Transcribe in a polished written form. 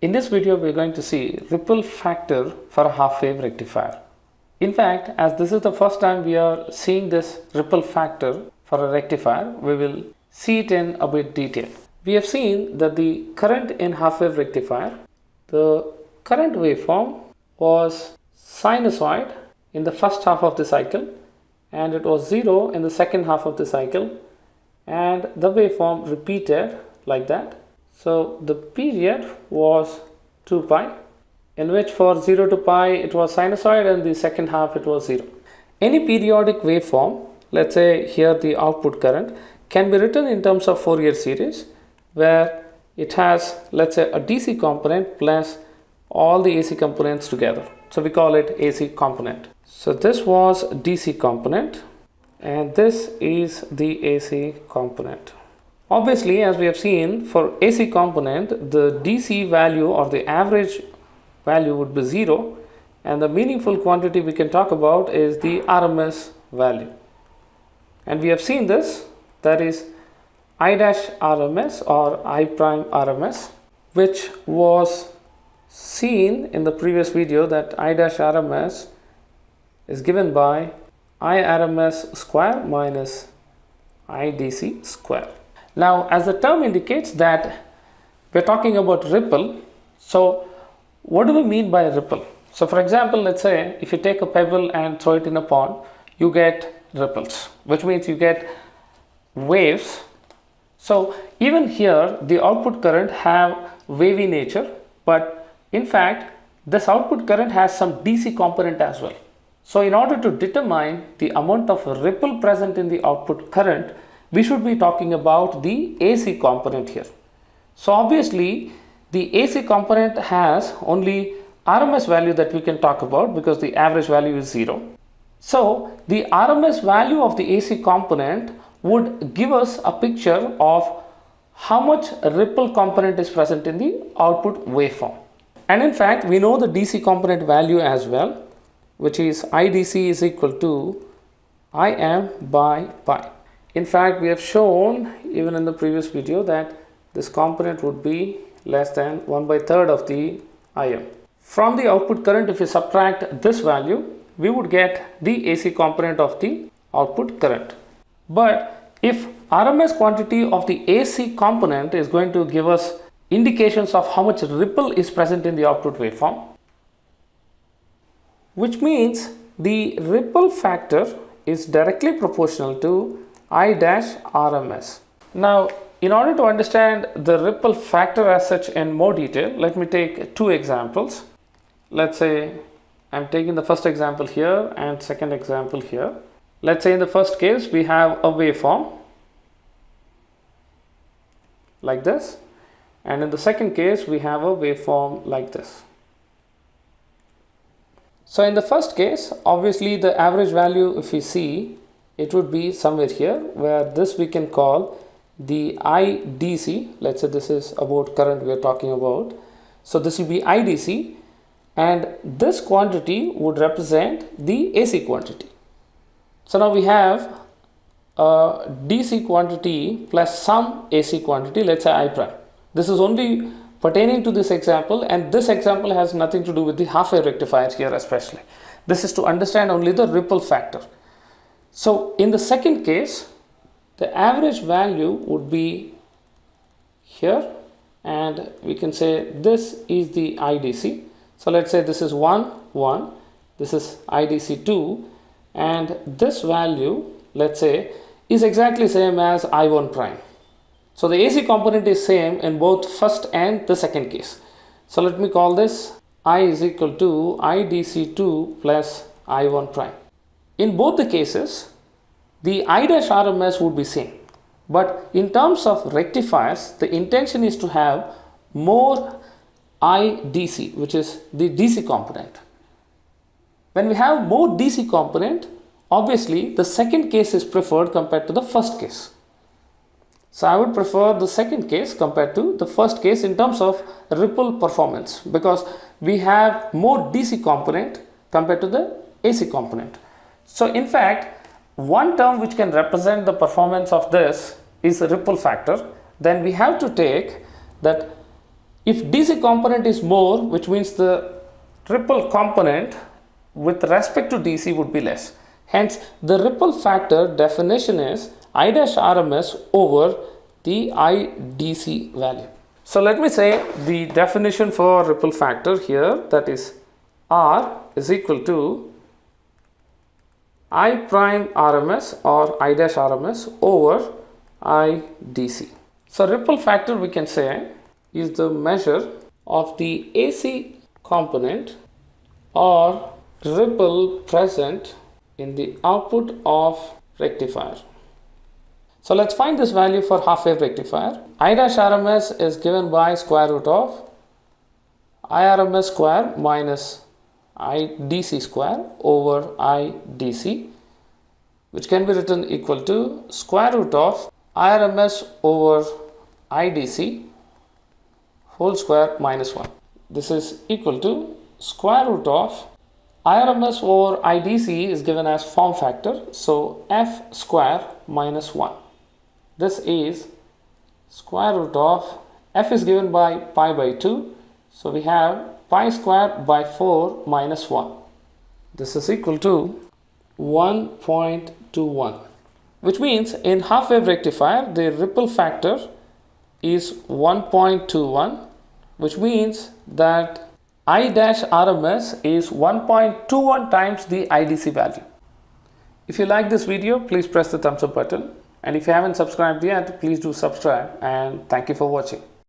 In this video, we're going to see ripple factor for a half wave rectifier. In fact, as this is the first time we are seeing this ripple factor for a rectifier, we will see it in a bit detail. We have seen that the current in half wave rectifier, the current waveform was sinusoid in the first half of the cycle, and it was 0 in the second half of the cycle, and the waveform repeated like that. So the period was 2 pi, in which for 0 to pi it was sinusoid and the second half it was 0. Any periodic waveform, let's say here the output current, can be written in terms of Fourier series, where it has, let's say, a DC component plus all the AC components together. So we call it AC component. So this was DC component and this is the AC component. Obviously, as we have seen, for AC component, the DC value or the average value would be 0, and the meaningful quantity we can talk about is the RMS value. And we have seen this, that is I dash RMS or I prime RMS, which was seen in the previous video, that I dash RMS is given by I RMS square minus I DC square. Now, as the term indicates that we're talking about ripple, so what do we mean by ripple? So for example, let's say if you take a pebble and throw it in a pond, you get ripples, which means you get waves. So even here, the output current have wavy nature, but in fact, this output current has some DC component as well. So in order to determine the amount of ripple present in the output current, we should be talking about the AC component here. So obviously, the AC component has only RMS value that we can talk about because the average value is 0. So the RMS value of the AC component would give us a picture of how much ripple component is present in the output waveform. And in fact, we know the DC component value as well, which is IDC is equal to IM by pi. In fact, we have shown even in the previous video that this component would be less than 1/3 of the IM. From the output current, if we subtract this value, we would get the AC component of the output current. But if RMS quantity of the AC component is going to give us indications of how much ripple is present in the output waveform, which means the ripple factor is directly proportional to I dash RMS. Now, in order to understand the ripple factor as such in more detail, let me take two examples. Let's say I'm taking the first example here and second example here. Let's say in the first case, we have a waveform like this, and in the second case, we have a waveform like this. So in the first case, obviously the average value, if we see, it would be somewhere here, where this we can call the IDC. Let's say this is about current we are talking about. So this will be IDC, and this quantity would represent the AC quantity. So now we have a DC quantity plus some AC quantity, let's say I prime. This is only pertaining to this example, and this example has nothing to do with the half wave rectifiers here especially. This is to understand only the ripple factor. So in the second case, the average value would be here, and we can say this is the IDC. So let's say this is 1, 1, this is IDC 2, and this value, let's say, is exactly same as I1 prime. So the AC component is same in both first and the second case. So let me call this I is equal to IDC2 plus I1 prime. In both the cases, the I dash RMS would be same. But in terms of rectifiers, the intention is to have more IDC, which is the DC component. When we have more DC component, obviously the second case is preferred compared to the first case. So I would prefer the second case compared to the first case in terms of ripple performance, because we have more DC component compared to the AC component. So in fact, one term which can represent the performance of this is the ripple factor. Then we have to take that If DC component is more, which means the ripple component with respect to DC would be less. Hence, the ripple factor definition is I dash RMS over the IDC value. So let me say the definition for ripple factor here, that is R is equal to I prime RMS or I dash RMS over IDC. So ripple factor, we can say, is the measure of the AC component or ripple present in the output of rectifier. So let's find this value for half wave rectifier. I dash RMS is given by square root of IRMS square minus IDC square over IDC, which can be written equal to square root of IRMS over IDC whole square minus 1. This is equal to square root of IRMS over IDC is given as form factor, so F square minus 1. This is square root of F is given by pi by 2, so we have pi square by 4 minus 1. This is equal to 1.21, which means in half wave rectifier the ripple factor is 1.21, which means that I dash RMS is 1.21 times the IDC value. If you like this video, please press the thumbs up button, and if you haven't subscribed yet, please do subscribe, and thank you for watching.